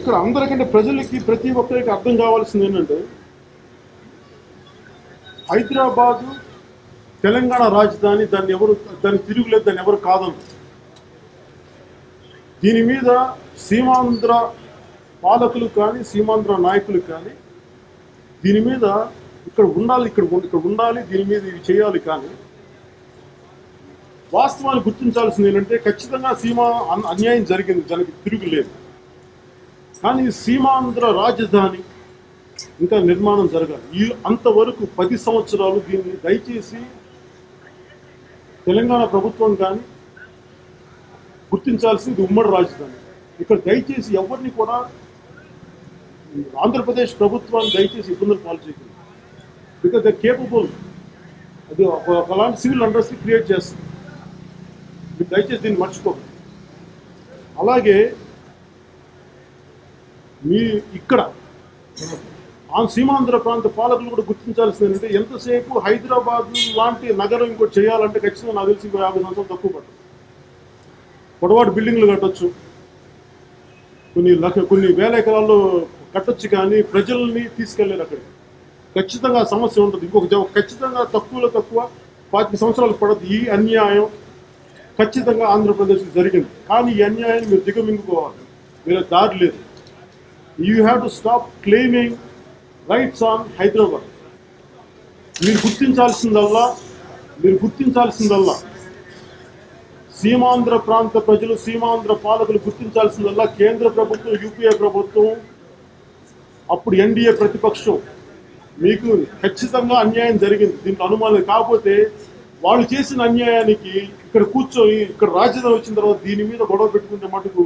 ఇక్కడ అందరికంటే ప్రజలకి ప్రతి ఒక్కరికి అర్థం కావాల్సింది ఏంటంటే హైదరాబాదు తెలంగాణ రాజధాని, దాన్ని తిరుగులేదు, దాన్ని ఎవరు కాదను. దీని మీద సీమాంధ్ర పాలకులు కానీ సీమాంధ్ర నాయకులు కానీ దీని మీద ఇక్కడ ఉండాలి, దీని మీద ఇవి చేయాలి. కానీ వాస్తవాన్ని గుర్తించాల్సింది ఏంటంటే ఖచ్చితంగా అన్యాయం జరిగింది, దానికి తిరుగులేదు. కానీ సీమాంధ్ర రాజధాని ఇంకా నిర్మాణం జరగాలి. అంతవరకు 10 సంవత్సరాలు దీన్ని దయచేసి తెలంగాణ ప్రభుత్వం కానీ గుర్తించాల్సింది ఉమ్మడి రాజధాని. ఇక్కడ దయచేసి ఎవరిని కూడా ఆంధ్రప్రదేశ్ ప్రభుత్వాన్ని దయచేసి ఇబ్బందులు పాలు చేయకండి. Because they capable. అది ఒకలాంటి సివిల్ అండర్స్టాండింగ్ క్రియేట్ చేస్తుంది. మీరు దయచేసి దీన్ని మర్చిపోకండి. అలాగే మీ ఇక్కడ సీమాంధ్ర ప్రాంత పాలకులు కూడా గుర్తించాల్సింది ఏంటంటే ఎంతసేపు హైదరాబాద్ లాంటి నగరం ఇంకోటి చేయాలంటే ఖచ్చితంగా నాకు తెలిసి 50 సంవత్సరాలు తక్కువ పడుతుంది. పొడవాటి బిల్డింగ్లు కట్టొచ్చు, కొన్ని వేల ఎకరాల్లో కట్టొచ్చు, కానీ ప్రజల్ని తీసుకెళ్ళారు అక్కడికి. ఖచ్చితంగా సమస్య ఉంటుంది. ఖచ్చితంగా తక్కువ 25 సంవత్సరాలు పడదు. ఈ అన్యాయం ఖచ్చితంగా ఆంధ్రప్రదేశ్కి జరిగింది. కానీ ఈ అన్యాయాన్ని మీరు దిగమింగుకోవాలి. వేరే దారి లేదు. You have to stop claiming rights on Hyderabad. మీరు గుర్తించాల్సిందల్లా సీమాంధ్ర ప్రాంత ప్రజలు, సీమాంధ్ర పాలకులు గుర్తించాల్సిందల్లా కేంద్ర ప్రభుత్వం, యూపీఏ ప్రభుత్వం, అప్పుడు ఎన్డీఏ ప్రతిపక్షం, మీకు ఖచ్చితంగా అన్యాయం జరిగింది. దీంట్లో అనుమానం. కాకపోతే వాళ్ళు చేసిన అన్యాయానికి ఇక్కడ కూర్చొని ఇక్కడ రాజధాని వచ్చిన తర్వాత దీని మీద గొడవ పెట్టుకుంటే మటుకు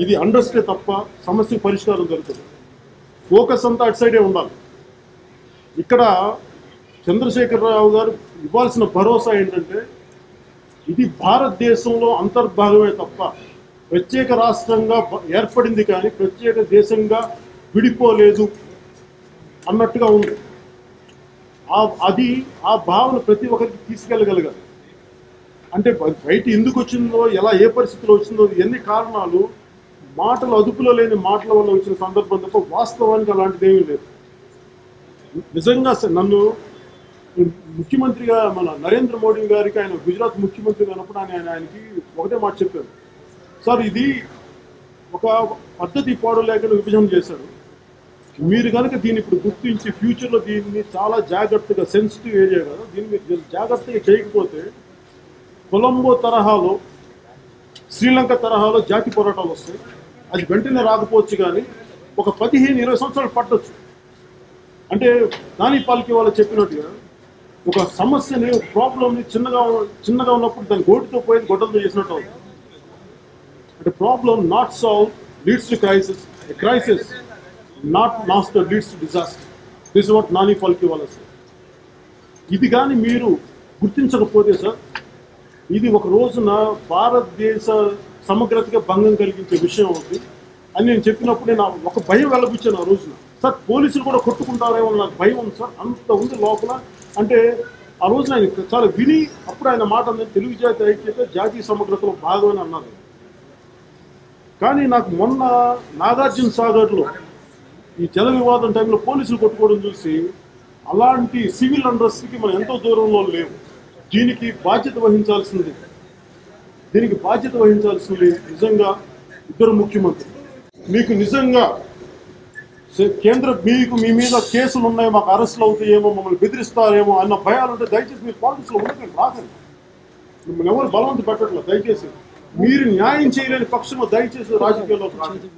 ఇది అండర్స్టే తప్ప సమస్య పరిష్కారం జరుగుతుంది. ఫోకస్ అంతా అటు సైడే ఉండాలి. ఇక్కడ చంద్రశేఖరరావు గారు ఇవ్వాల్సిన భరోసా ఏంటంటే ఇది భారతదేశంలో అంతర్భాగమే తప్ప ప్రత్యేక రాష్ట్రంగా ఏర్పడింది, కానీ ప్రత్యేక దేశంగా విడిపోలేదు అన్నట్టుగా ఉంది. ఆ భావన ప్రతి ఒక్కరికి తీసుకెళ్ళగలగాలి. అంటే బయట ఎందుకు వచ్చిందో, ఏ పరిస్థితిలో వచ్చిందో, ఎన్ని కారణాలు, మాటలు అదుపులో లేని మాటల వల్ల వచ్చిన సందర్భం తప్ప వాస్తవానికి అలాంటిది ఏమీ లేదు. నిజంగా నన్ను ముఖ్యమంత్రిగా మన నరేంద్ర మోడీ గారికి, ఆయన గుజరాత్ ముఖ్యమంత్రి అయినప్పుడు ఆయనకి ఒకటే మాట చెప్పారు, సార్ ఇది ఒక పద్ధతి పాడలేక విభజన చేశారు. మీరు కనుక దీన్ని ఇప్పుడు గుర్తించి ఫ్యూచర్లో దీన్ని చాలా జాగ్రత్తగా, సెన్సిటివ్ ఏరియా కదా, దీన్ని మీరు జాగ్రత్తగా చేయకపోతే కొలంబో తరహాలో, శ్రీలంక తరహాలో జాతి పోరాటాలు వస్తాయి. అది వెంటనే రాకపోవచ్చు, కానీ ఒక 15-20 సంవత్సరాలు పట్టొచ్చు. అంటే నాని పాల్కి వాళ్ళు చెప్పినట్టుగా ఒక సమస్యని, ప్రాబ్లంని చిన్నగా ఉన్నప్పుడు దాన్ని గోటితో పోయి గొడ్డలతో చేసినట్టు అవుతుంది. అంటే problem not solve leads to crisis, crisis not master leads to disaster. This is what Nani Palkhivala sir. ఇది కానీ మీరు గుర్తించకపోతే సార్, ఇది ఒక రోజున భారతదేశ సమగ్రతగా భంగం కలిగించే విషయం అవుతుంది అని నేను చెప్పినప్పుడు నేను ఒక భయం వెలబుచ్చాను ఆ రోజున. సార్ పోలీసులు కూడా కొట్టుకుంటారేమో నాకు భయం ఉంది సార్, అంత ఉంది లోపల. అంటే ఆ రోజున ఆయన చాలా విని అప్పుడు ఆయన మాట తెలుగు జాతి ఐక్యత జాతీయ సమగ్రతలో భాగమని అన్నారు. కానీ నాకు మొన్న నాగార్జున సాగర్లో ఈ జల వివాదం టైంలో పోలీసులు కొట్టుకోవడం చూసి అలాంటి సివిల్ అండర్స్ట్కి మనం ఎంతో దూరంలో లేవు. దీనికి బాధ్యత వహించాల్సింది నిజంగా ఇద్దరు ముఖ్యమంత్రులు. మీకు నిజంగా మీ మీద కేసులు ఉన్నాయి, మాకు అరెస్టులు అవుతాయేమో, మమ్మల్ని బెదిరిస్తారేమో అన్న భయాలు ఉంటే దయచేసి మీరు పాలిటిక్స్లో ఉండకండి, రాకండి. మిమ్మల్ని ఎవరు బలవంత పెట్టట్లేదు. దయచేసి మీరు న్యాయం చేయలేని పక్షంలో దయచేసి రాజకీయాల్లో రాకండి.